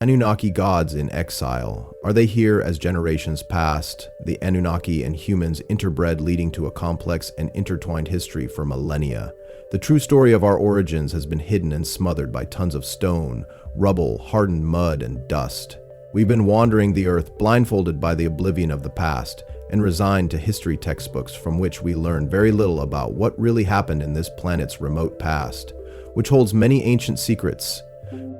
Anunnaki gods in exile. Are they here as generations passed? The Anunnaki and humans interbred, leading to a complex and intertwined history for millennia. The true story of our origins has been hidden and smothered by tons of stone, rubble, hardened mud, and dust. We've been wandering the earth, blindfolded by the oblivion of the past, and resigned to history textbooks from which we learn very little about what really happened in this planet's remote past, which holds many ancient secrets.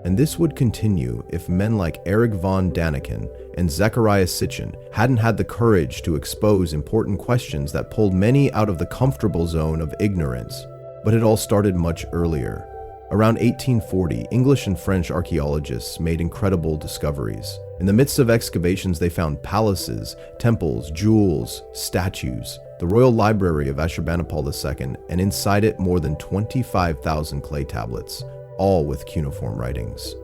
And this would continue if men like Erich von Däniken and Zecharia Sitchin hadn't had the courage to expose important questions that pulled many out of the comfortable zone of ignorance. But it all started much earlier. Around 1840, English and French archaeologists made incredible discoveries. In the midst of excavations, they found palaces, temples, jewels, statues, the Royal Library of Ashurbanipal II, and inside it more than 25,000 clay tablets, all with cuneiform writings.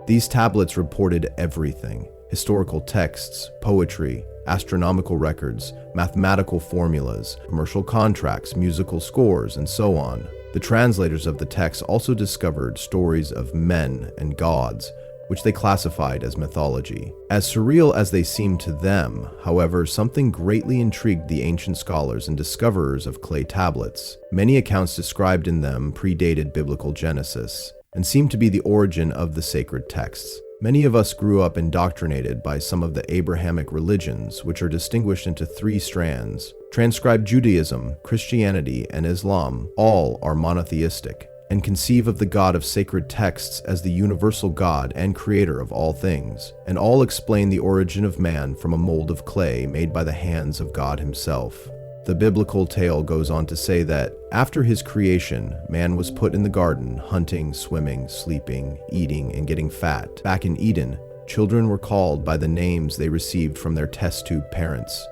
These tablets reported everything: historical texts, poetry, astronomical records, mathematical formulas, commercial contracts, musical scores, and so on. The translators of the texts also discovered stories of men and gods, which they classified as mythology. As surreal as they seemed to them, however, something greatly intrigued the ancient scholars and discoverers of clay tablets. Many accounts described in them predated biblical Genesis and seemed to be the origin of the sacred texts. Many of us grew up indoctrinated by some of the Abrahamic religions, which are distinguished into three strands. Transcribed Judaism, Christianity, and Islam all are monotheistic and conceive of the God of sacred texts as the universal God and creator of all things, and all explain the origin of man from a mold of clay made by the hands of God himself. The biblical tale goes on to say that after his creation, man was put in the garden, hunting, swimming, sleeping, eating, and getting fat. Back in Eden, children were called by the names they received from their test tube parents.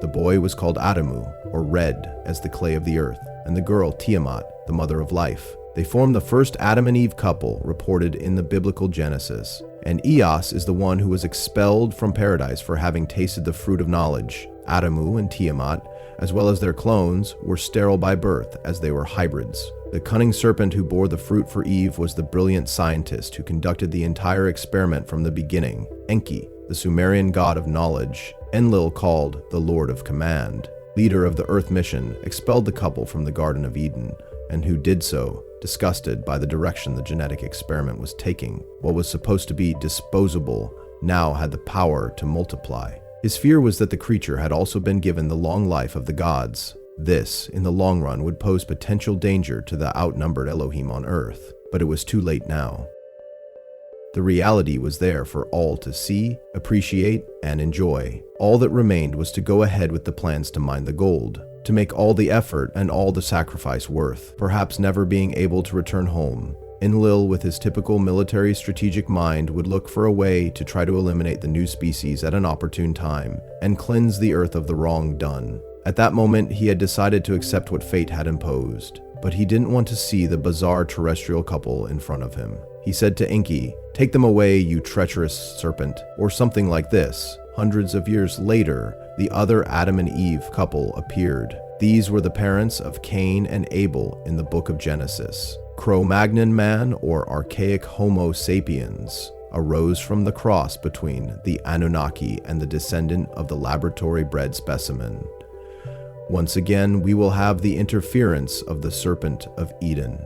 The boy was called Adamu, or Red, as the clay of the earth, and the girl Tiamat, the mother of life. They formed the first Adam and Eve couple reported in the biblical Genesis, and Eos is the one who was expelled from paradise for having tasted the fruit of knowledge. Adamu and Tiamat, as well as their clones, were sterile by birth as they were hybrids. The cunning serpent who bore the fruit for Eve was the brilliant scientist who conducted the entire experiment from the beginning. Enki, the Sumerian god of knowledge, Enlil called the Lord of Command, leader of the Earth mission, expelled the couple from the Garden of Eden, and who did so, disgusted by the direction the genetic experiment was taking. What was supposed to be disposable now had the power to multiply. His fear was that the creature had also been given the long life of the gods. This, in the long run, would pose potential danger to the outnumbered Elohim on Earth, but it was too late now. The reality was there for all to see, appreciate, and enjoy. All that remained was to go ahead with the plans to mine the gold, to make all the effort and all the sacrifice worth, perhaps never being able to return home. Enlil, with his typical military strategic mind, would look for a way to try to eliminate the new species at an opportune time and cleanse the earth of the wrong done. At that moment, he had decided to accept what fate had imposed, but he didn't want to see the bizarre terrestrial couple in front of him. He said to Enki, "Take them away, you treacherous serpent," or something like this. Hundreds of years later, the other Adam and Eve couple appeared. These were the parents of Cain and Abel in the book of Genesis. Cro-Magnon man, or archaic Homo sapiens, arose from the cross between the Anunnaki and the descendant of the laboratory-bred specimen. Once again, we will have the interference of the serpent of Eden.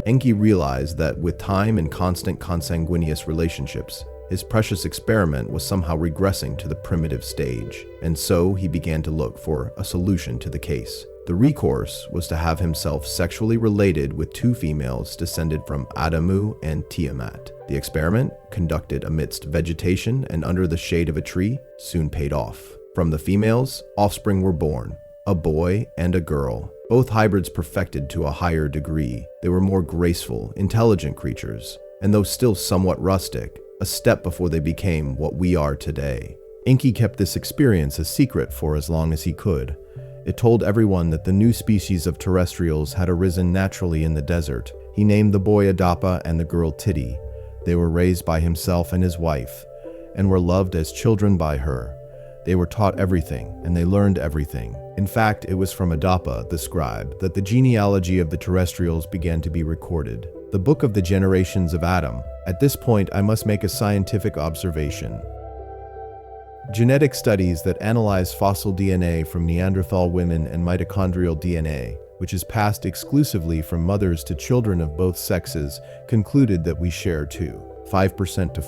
Enki realized that with time and constant consanguineous relationships, his precious experiment was somehow regressing to the primitive stage, and so he began to look for a solution to the case. The recourse was to have himself sexually related with two females descended from Adamu and Tiamat. The experiment, conducted amidst vegetation and under the shade of a tree, soon paid off. From the females, offspring were born, a boy and a girl. Both hybrids perfected to a higher degree. They were more graceful, intelligent creatures, and though still somewhat rustic, a step before they became what we are today. Enki kept this experience a secret for as long as he could. It told everyone that the new species of terrestrials had arisen naturally in the desert. He named the boy Adapa and the girl Titi. They were raised by himself and his wife, and were loved as children by her. They were taught everything, and they learned everything. In fact, it was from Adapa, the scribe, that the genealogy of the terrestrials began to be recorded. The Book of the Generations of Adam. At this point, I must make a scientific observation. Genetic studies that analyze fossil DNA from Neanderthal women and mitochondrial DNA, which is passed exclusively from mothers to children of both sexes, concluded that we share 5% to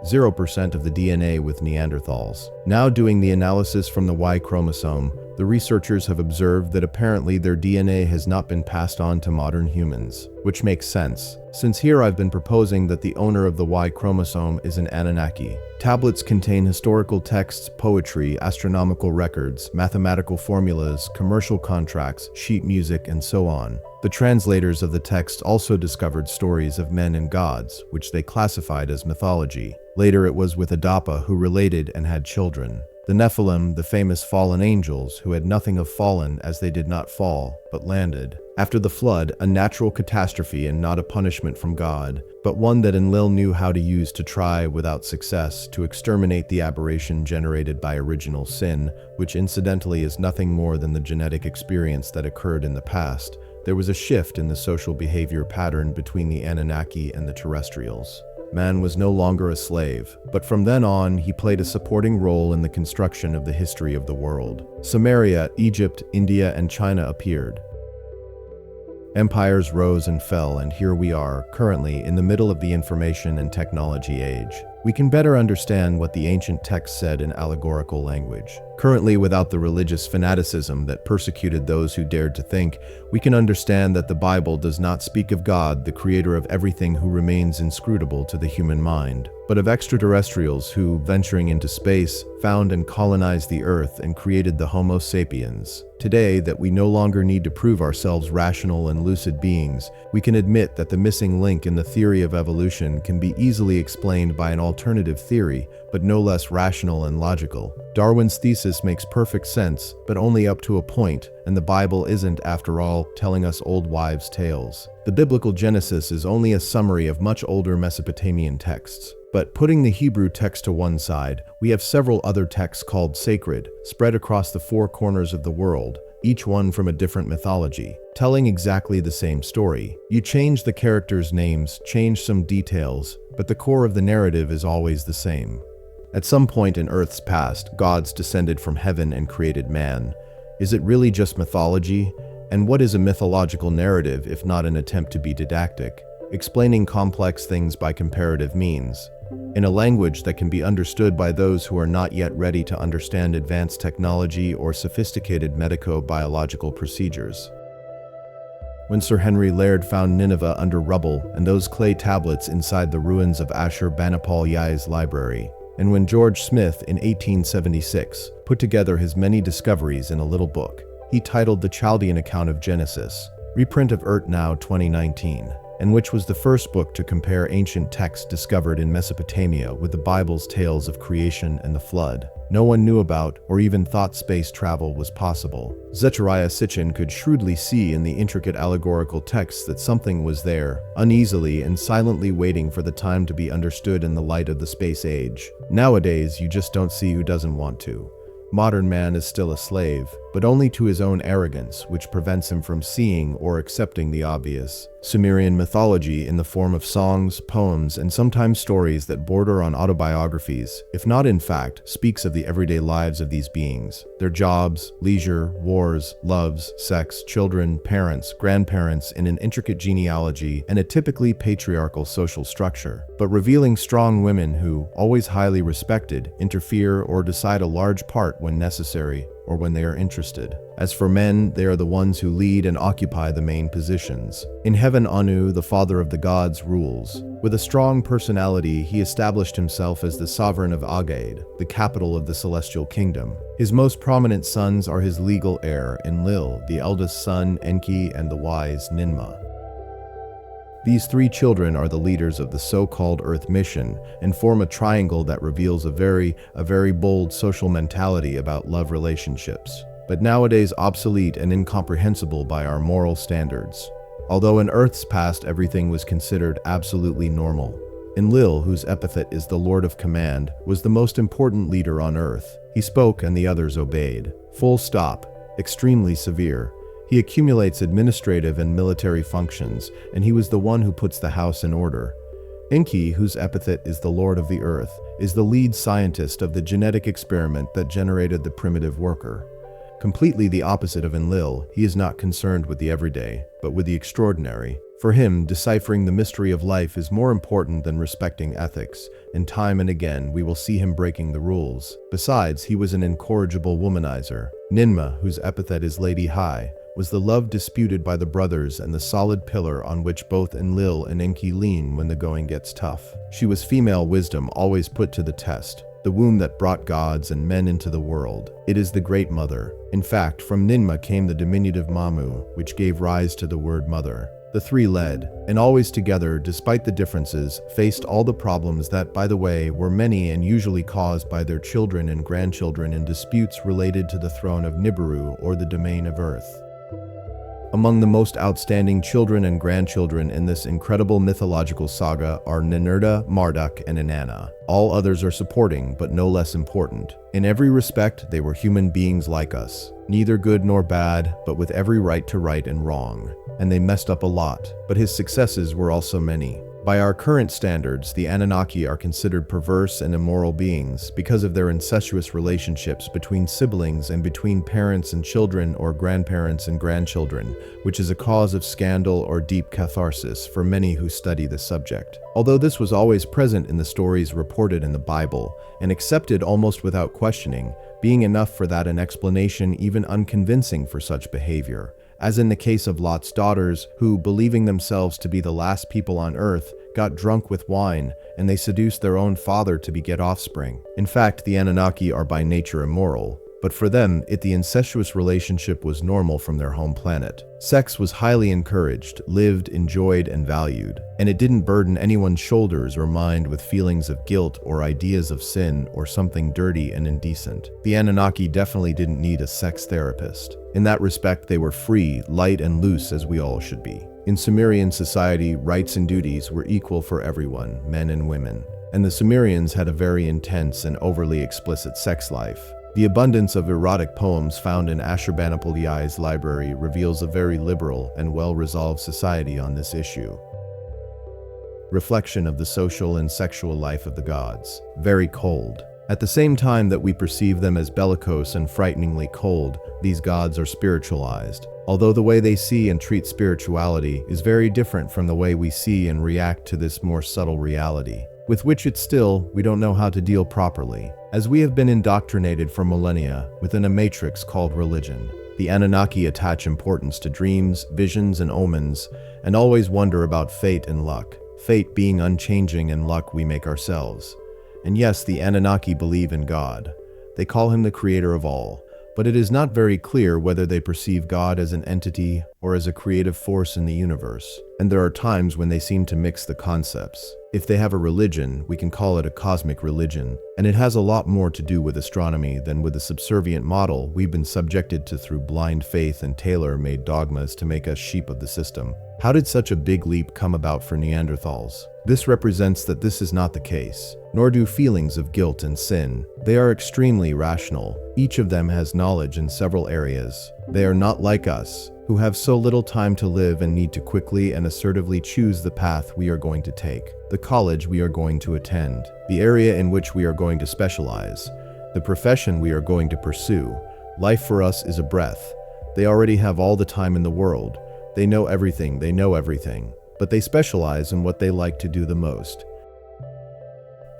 0% of the DNA with Neanderthals. Now doing the analysis from the Y chromosome, the researchers have observed that apparently their DNA has not been passed on to modern humans, which makes sense, since here I've been proposing that the owner of the Y chromosome is an Anunnaki. Tablets contain historical texts, poetry, astronomical records, mathematical formulas, commercial contracts, sheet music, and so on. The translators of the text also discovered stories of men and gods, which they classified as mythology. Later it was with Adapa who related and had children. The Nephilim, the famous fallen angels, who had nothing of fallen as they did not fall, but landed. After the flood, a natural catastrophe and not a punishment from God, but one that Enlil knew how to use to try, without success, to exterminate the aberration generated by original sin, which incidentally is nothing more than the genetic experience that occurred in the past. There was a shift in the social behavior pattern between the Anunnaki and the terrestrials. Man was no longer a slave, but from then on, he played a supporting role in the construction of the history of the world. Sumeria, Egypt, India, and China appeared. Empires rose and fell, and here we are, currently, in the middle of the information and technology age. We can better understand what the ancient text said in allegorical language. Currently, without the religious fanaticism that persecuted those who dared to think, we can understand that the Bible does not speak of God, the creator of everything, who remains inscrutable to the human mind, but of extraterrestrials who, venturing into space, found and colonized the earth and created the Homo sapiens. Today, that we no longer need to prove ourselves rational and lucid beings, we can admit that the missing link in the theory of evolution can be easily explained by an alternative theory, but no less rational and logical. Darwin's thesis makes perfect sense, but only up to a point, and the Bible isn't, after all, telling us old wives' tales. The biblical Genesis is only a summary of much older Mesopotamian texts. But putting the Hebrew text to one side, we have several other texts called sacred, spread across the four corners of the world, each one from a different mythology, telling exactly the same story. You change the characters' names, change some details, but the core of the narrative is always the same. At some point in Earth's past, gods descended from heaven and created man. Is it really just mythology? And what is a mythological narrative if not an attempt to be didactic, explaining complex things by comparative means, in a language that can be understood by those who are not yet ready to understand advanced technology or sophisticated medico-biological procedures? When Sir Henry Laird found Nineveh under rubble and those clay tablets inside the ruins of Ashur-banipal Yai's library, and when George Smith in 1876 put together his many discoveries in a little book he titled The Chaldean Account of Genesis, reprint of Urt Now 2019, and which was the first book to compare ancient texts discovered in Mesopotamia with the Bible's tales of creation and the flood, no one knew about or even thought space travel was possible. Zechariah Sitchin could shrewdly see in the intricate allegorical texts that something was there, uneasily and silently waiting for the time to be understood in the light of the space age. Nowadays, you just don't see who doesn't want to. Modern man is still a slave, but only to his own arrogance, which prevents him from seeing or accepting the obvious. Sumerian mythology, in the form of songs, poems, and sometimes stories that border on autobiographies, if not in fact, speaks of the everyday lives of these beings, their jobs, leisure, wars, loves, sex, children, parents, grandparents, in an intricate genealogy and a typically patriarchal social structure, but revealing strong women who, always highly respected, interfere or decide a large part when necessary, or when they are interested. As for men, they are the ones who lead and occupy the main positions. In heaven, Anu, the father of the gods, rules. With a strong personality, he established himself as the sovereign of Agade, the capital of the celestial kingdom. His most prominent sons are his legal heir, Enlil, the eldest son, Enki, and the wise Ninma. These three children are the leaders of the so-called Earth mission and form a triangle that reveals a very bold social mentality about love relationships, but nowadays obsolete and incomprehensible by our moral standards. Although in Earth's past everything was considered absolutely normal, Enlil, whose epithet is the Lord of Command, was the most important leader on Earth. He spoke and the others obeyed. Full stop. Extremely severe. He accumulates administrative and military functions, and he was the one who puts the house in order. Enki, whose epithet is the Lord of the Earth, is the lead scientist of the genetic experiment that generated the primitive worker. Completely the opposite of Enlil, he is not concerned with the everyday, but with the extraordinary. For him, deciphering the mystery of life is more important than respecting ethics, and time and again we will see him breaking the rules. Besides, he was an incorrigible womanizer. Ninmah, whose epithet is Lady High, was the love disputed by the brothers and the solid pillar on which both Enlil and Enki lean when the going gets tough. She was female wisdom always put to the test, the womb that brought gods and men into the world. It is the Great Mother. In fact, from Ninmah came the diminutive Mamu, which gave rise to the word mother. The three led, and always together, despite the differences, faced all the problems that, by the way, were many and usually caused by their children and grandchildren in disputes related to the throne of Nibiru or the domain of Earth. Among the most outstanding children and grandchildren in this incredible mythological saga are Ninurta, Marduk, and Inanna. All others are supporting, but no less important. In every respect, they were human beings like us. Neither good nor bad, but with every right to right and wrong. And they messed up a lot, but his successes were also many. By our current standards, the Anunnaki are considered perverse and immoral beings because of their incestuous relationships between siblings and between parents and children or grandparents and grandchildren, which is a cause of scandal or deep catharsis for many who study the subject. Although this was always present in the stories reported in the Bible and accepted almost without questioning, being enough for that an explanation even unconvincing for such behavior. As in the case of Lot's daughters, who, believing themselves to be the last people on earth, got drunk with wine, and they seduced their own father to beget offspring. In fact, the Anunnaki are by nature immoral, but for them, the incestuous relationship was normal from their home planet. Sex was highly encouraged, lived, enjoyed, and valued, and it didn't burden anyone's shoulders or mind with feelings of guilt or ideas of sin or something dirty and indecent. The Anunnaki definitely didn't need a sex therapist. In that respect, they were free, light, and loose as we all should be. In Sumerian society, rights and duties were equal for everyone, men and women, and the Sumerians had a very intense and overly explicit sex life. The abundance of erotic poems found in Ashurbanipal's library reveals a very liberal and well-resolved society on this issue. Reflection of the social and sexual life of the gods. Very cold. At the same time that we perceive them as bellicose and frighteningly cold, these gods are spiritualized, although the way they see and treat spirituality is very different from the way we see and react to this more subtle reality, with which we don't know how to deal properly, as we have been indoctrinated for millennia within a matrix called religion. The Anunnaki attach importance to dreams, visions, and omens, and always wonder about fate and luck, fate being unchanging and luck we make ourselves. And yes, the Anunnaki believe in God. They call him the creator of all, but it is not very clear whether they perceive God as an entity or as a creative force in the universe, and there are times when they seem to mix the concepts. If they have a religion, we can call it a cosmic religion, and it has a lot more to do with astronomy than with the subservient model we've been subjected to through blind faith and tailor-made dogmas to make us sheep of the system. How did such a big leap come about for Neanderthals? This represents that this is not the case, nor do feelings of guilt and sin. They are extremely rational. Each of them has knowledge in several areas. They are not like us, who have so little time to live and need to quickly and assertively choose the path we are going to take, the college we are going to attend, the area in which we are going to specialize, the profession we are going to pursue. Life for us is a breath. They already have all the time in the world. They know everything, but they specialize in what they like to do the most.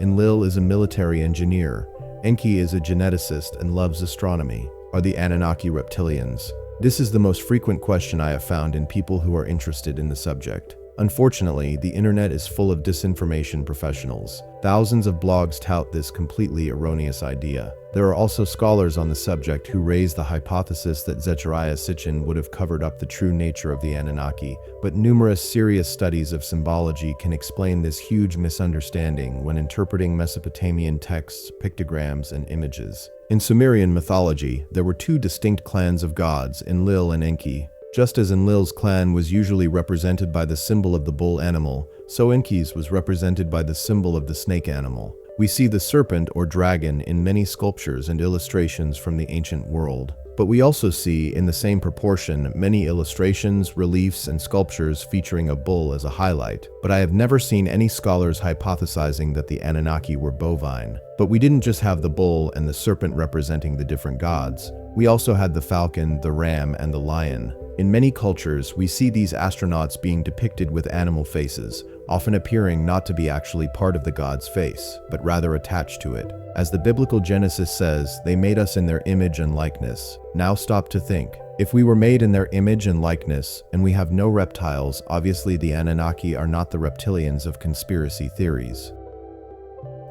Enlil is a military engineer. Enki is a geneticist and loves astronomy. Are the Anunnaki reptilians? This is the most frequent question I have found in people who are interested in the subject. Unfortunately, the internet is full of disinformation professionals. Thousands of blogs tout this completely erroneous idea. There are also scholars on the subject who raise the hypothesis that Zecharia Sitchin would have covered up the true nature of the Anunnaki, but numerous serious studies of symbology can explain this huge misunderstanding when interpreting Mesopotamian texts, pictograms, and images. In Sumerian mythology, there were two distinct clans of gods, Enlil and Enki. Just as Enlil's clan was usually represented by the symbol of the bull animal, so Enki's was represented by the symbol of the snake animal. We see the serpent or dragon in many sculptures and illustrations from the ancient world. But we also see, in the same proportion, many illustrations, reliefs, and sculptures featuring a bull as a highlight. But I have never seen any scholars hypothesizing that the Anunnaki were bovine. But we didn't just have the bull and the serpent representing the different gods. We also had the falcon, the ram, and the lion. In many cultures, we see these astronauts being depicted with animal faces, often appearing not to be actually part of the god's face, but rather attached to it. As the biblical Genesis says, they made us in their image and likeness. Now stop to think. If we were made in their image and likeness, and we have no reptiles, obviously the Anunnaki are not the reptilians of conspiracy theories.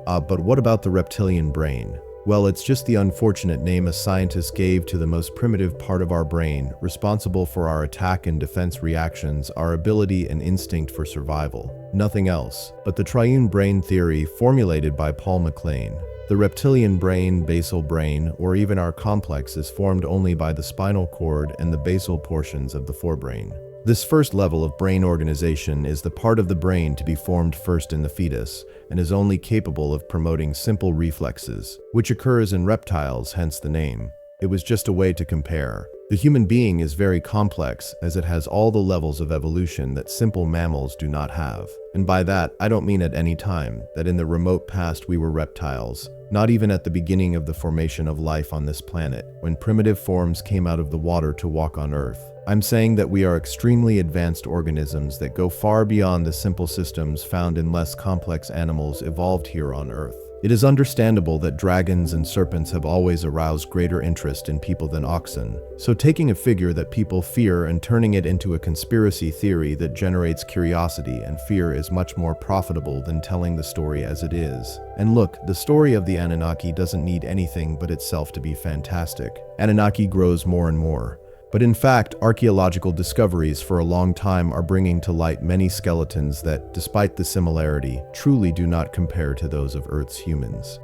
But what about the reptilian brain? Well, it's just the unfortunate name a scientist gave to the most primitive part of our brain, responsible for our attack and defense reactions, our ability and instinct for survival. Nothing else. But the triune brain theory formulated by Paul MacLean. The reptilian brain, basal brain, or even our complex is formed only by the spinal cord and the basal portions of the forebrain. This first level of brain organization is the part of the brain to be formed first in the fetus, and is only capable of promoting simple reflexes, which occurs in reptiles, hence the name. It was just a way to compare. The human being is very complex, as it has all the levels of evolution that simple mammals do not have. And by that, I don't mean at any time, that in the remote past we were reptiles. Not even at the beginning of the formation of life on this planet, when primitive forms came out of the water to walk on Earth. I'm saying that we are extremely advanced organisms that go far beyond the simple systems found in less complex animals evolved here on Earth. It is understandable that dragons and serpents have always aroused greater interest in people than oxen. So taking a figure that people fear and turning it into a conspiracy theory that generates curiosity and fear is much more profitable than telling the story as it is. And look, the story of the Anunnaki doesn't need anything but itself to be fantastic. Anunnaki grows more and more. But in fact, archaeological discoveries for a long time are bringing to light many skeletons that, despite the similarity, truly do not compare to those of Earth's humans.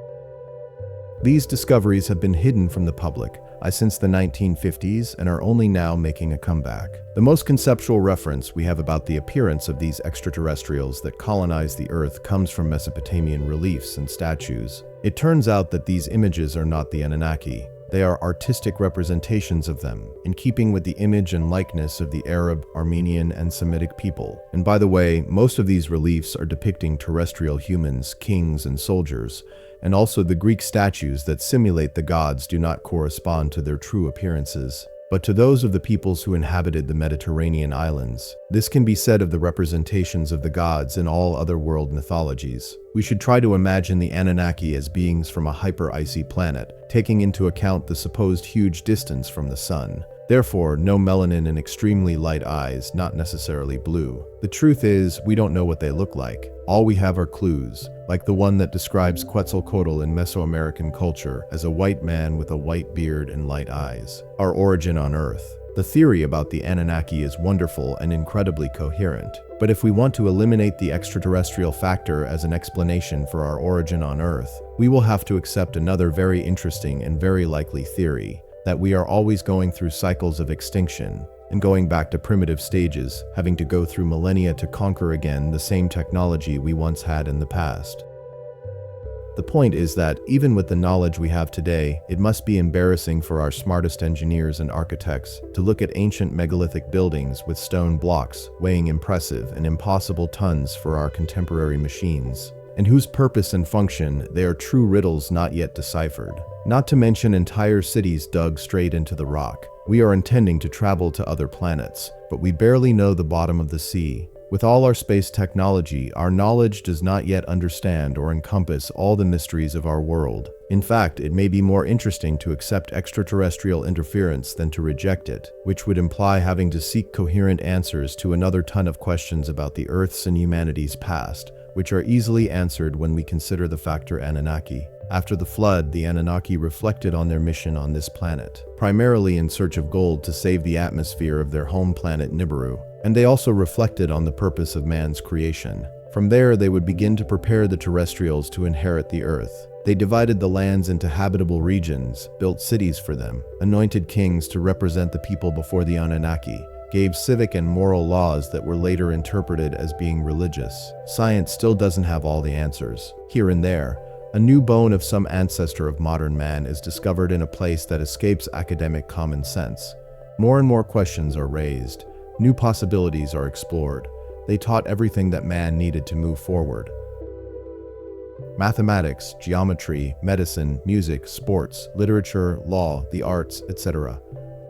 These discoveries have been hidden from the public since the 1950s and are only now making a comeback. The most conceptual reference we have about the appearance of these extraterrestrials that colonize the Earth comes from Mesopotamian reliefs and statues. It turns out that these images are not the Anunnaki. They are artistic representations of them, in keeping with the image and likeness of the Arab, Armenian, and Semitic people. And by the way, most of these reliefs are depicting terrestrial humans, kings, and soldiers, and also the Greek statues that simulate the gods do not correspond to their true appearances, but to those of the peoples who inhabited the Mediterranean islands. This can be said of the representations of the gods in all other world mythologies. We should try to imagine the Anunnaki as beings from a hyper-icy planet, taking into account the supposed huge distance from the sun. Therefore, no melanin and extremely light eyes, not necessarily blue. The truth is, we don't know what they look like. All we have are clues, like the one that describes Quetzalcoatl in Mesoamerican culture as a white man with a white beard and light eyes. Our origin on Earth. The theory about the Anunnaki is wonderful and incredibly coherent. But if we want to eliminate the extraterrestrial factor as an explanation for our origin on Earth, we will have to accept another very interesting and very likely theory, that we are always going through cycles of extinction, and going back to primitive stages, having to go through millennia to conquer again the same technology we once had in the past. The point is that, even with the knowledge we have today, it must be embarrassing for our smartest engineers and architects to look at ancient megalithic buildings with stone blocks weighing impressive and impossible tons for our contemporary machines, and whose purpose and function they are true riddles not yet deciphered. Not to mention entire cities dug straight into the rock. We are intending to travel to other planets, but we barely know the bottom of the sea. With all our space technology, our knowledge does not yet understand or encompass all the mysteries of our world. In fact, it may be more interesting to accept extraterrestrial interference than to reject it, which would imply having to seek coherent answers to another ton of questions about the Earth's and humanity's past, which are easily answered when we consider the factor Anunnaki. After the flood, the Anunnaki reflected on their mission on this planet, primarily in search of gold to save the atmosphere of their home planet Nibiru, and they also reflected on the purpose of man's creation. From there, they would begin to prepare the terrestrials to inherit the Earth. They divided the lands into habitable regions, built cities for them, anointed kings to represent the people before the Anunnaki, gave civic and moral laws that were later interpreted as being religious. Science still doesn't have all the answers. Here and there, A new bone of some ancestor of modern man is discovered in a place that escapes academic common sense. More and more questions are raised. New possibilities are explored. They taught everything that man needed to move forward. Mathematics, geometry, medicine, music, sports, literature, law, the arts, etc.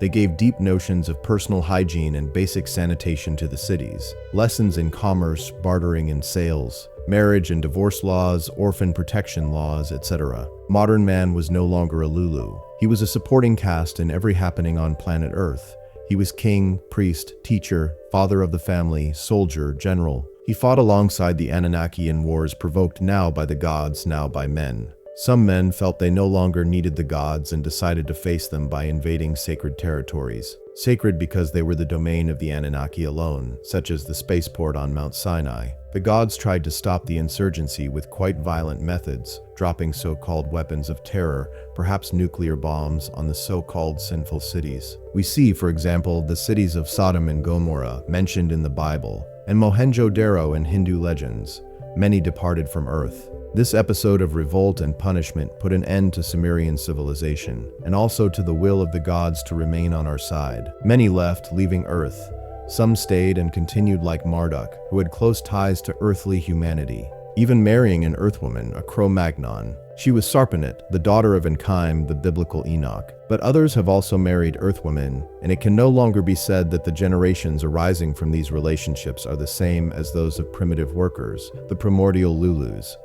They gave deep notions of personal hygiene and basic sanitation to the cities. Lessons in commerce, bartering and sales, marriage and divorce laws, orphan protection laws, etc. Modern man was no longer a Lulu. He was a supporting cast in every happening on planet Earth. He was king, priest, teacher, father of the family, soldier, general. He fought alongside the Anunnaki in wars provoked now by the gods, now by men. Some men felt they no longer needed the gods and decided to face them by invading sacred territories. Sacred because they were the domain of the Anunnaki alone, such as the spaceport on Mount Sinai. The gods tried to stop the insurgency with quite violent methods, dropping so-called weapons of terror, perhaps nuclear bombs, on the so-called sinful cities. We see, for example, the cities of Sodom and Gomorrah mentioned in the Bible, and Mohenjo-Daro in Hindu legends. Many departed from Earth. This episode of revolt and punishment put an end to Sumerian civilization, and also to the will of the gods to remain on our side. Many left, leaving Earth. Some stayed and continued like Marduk, who had close ties to earthly humanity, even marrying an Earthwoman, a Cro-Magnon. She was Sarpanit, the daughter of Enki, the biblical Enoch. But others have also married Earthwomen, and it can no longer be said that the generations arising from these relationships are the same as those of primitive workers, the primordial Lulus.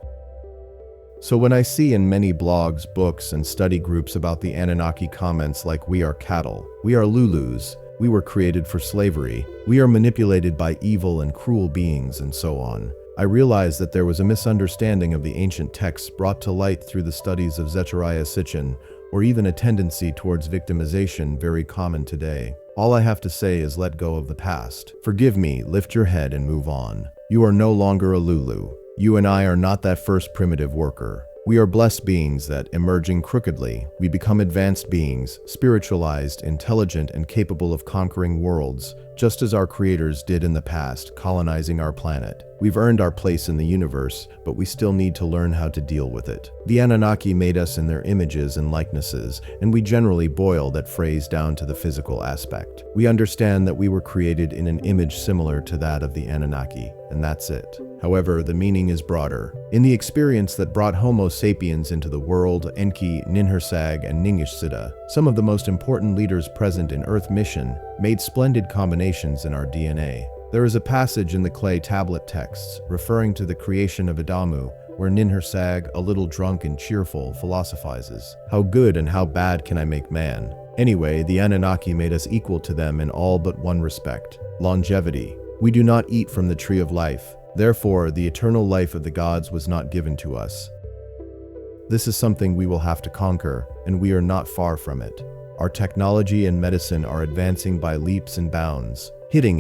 So when I see in many blogs, books, and study groups about the Anunnaki comments like "we are cattle," "we are Lulus," "we were created for slavery," "we are manipulated by evil and cruel beings," and so on, I realized that there was a misunderstanding of the ancient texts brought to light through the studies of Zechariah Sitchin, or even a tendency towards victimization very common today. All I have to say is let go of the past. Forgive me, lift your head and move on. You are no longer a Lulu. You and I are not that first primitive worker. We are blessed beings that, emerging crookedly, we become advanced beings, spiritualized, intelligent, and capable of conquering worlds, just as our creators did in the past, colonizing our planet. We've earned our place in the universe, but we still need to learn how to deal with it. The Anunnaki made us in their images and likenesses, and we generally boil that phrase down to the physical aspect. We understand that we were created in an image similar to that of the Anunnaki, and that's it. However, the meaning is broader. In the experience that brought Homo sapiens into the world, Enki, Ninhursag, and Ningishzida, some of the most important leaders present in Earth mission, made splendid combinations in our DNA. There is a passage in the clay tablet texts referring to the creation of Adamu, where Ninhursag, a little drunk and cheerful, philosophizes, "How good and how bad can I make man?" Anyway, the Anunnaki made us equal to them in all but one respect: longevity. We do not eat from the tree of life. Therefore, the eternal life of the gods was not given to us. This is something we will have to conquer, and we are not far from it. Our technology and medicine are advancing by leaps and bounds, hitting,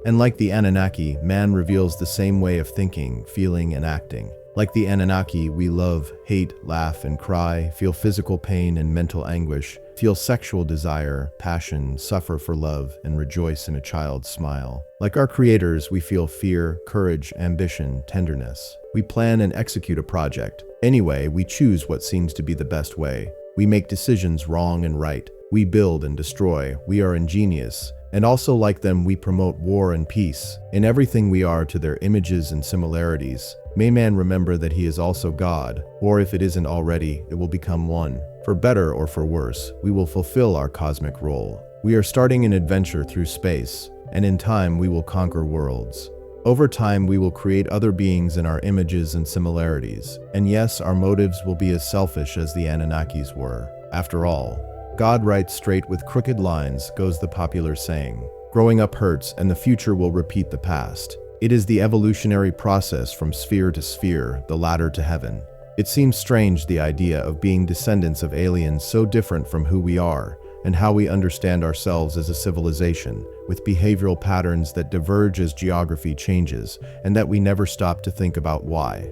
and like the Anunnaki, man reveals the same way of thinking, feeling, and acting. Like the Anunnaki, we love, hate, laugh, and cry, feel physical pain and mental anguish, feel sexual desire, passion, suffer for love, and rejoice in a child's smile. Like our creators, we feel fear, courage, ambition, tenderness. We plan and execute a project. Anyway, we choose what seems to be the best way. We make decisions wrong and right. We build and destroy. We are ingenious. And also like them, we promote war and peace. In everything we are to their images and similarities. May man remember that he is also God, or if it isn't already, it will become one. For better or for worse, we will fulfill our cosmic role. We are starting an adventure through space, and in time we will conquer worlds. Over time we will create other beings in our images and similarities. And yes, our motives will be as selfish as the Anunnakis were. After all, God writes straight with crooked lines, goes the popular saying. Growing up hurts, and the future will repeat the past. It is the evolutionary process from sphere to sphere, the ladder to heaven. It seems strange, the idea of being descendants of aliens so different from who we are, and how we understand ourselves as a civilization, with behavioral patterns that diverge as geography changes, and that we never stop to think about why.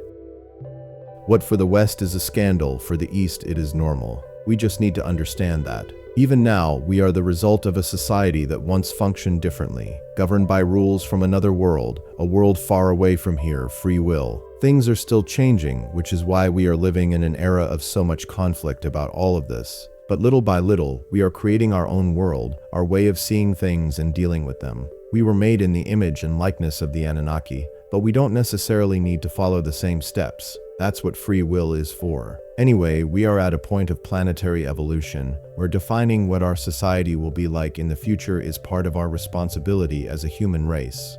What for the West is a scandal, for the East it is normal. We just need to understand that. Even now, we are the result of a society that once functioned differently, governed by rules from another world, a world far away from here, free will. Things are still changing, which is why we are living in an era of so much conflict about all of this. But little by little, we are creating our own world, our way of seeing things and dealing with them. We were made in the image and likeness of the Anunnaki, but we don't necessarily need to follow the same steps. That's what free will is for. Anyway, we are at a point of planetary evolution, where defining what our society will be like in the future is part of our responsibility as a human race.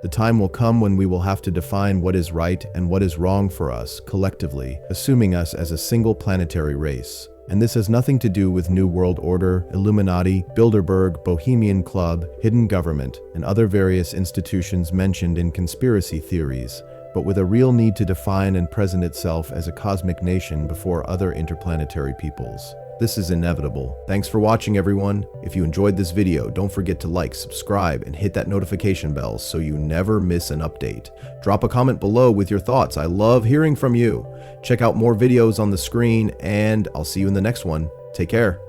The time will come when we will have to define what is right and what is wrong for us, collectively, assuming us as a single planetary race. And this has nothing to do with New World Order, Illuminati, Bilderberg, Bohemian Club, hidden government, and other various institutions mentioned in conspiracy theories, but with a real need to define and present itself as a cosmic nation before other interplanetary peoples. This is inevitable. Thanks for watching, everyone. If you enjoyed this video, don't forget to like, subscribe, and hit that notification bell so you never miss an update. Drop a comment below with your thoughts. I love hearing from you. Check out more videos on the screen, and I'll see you in the next one. Take care.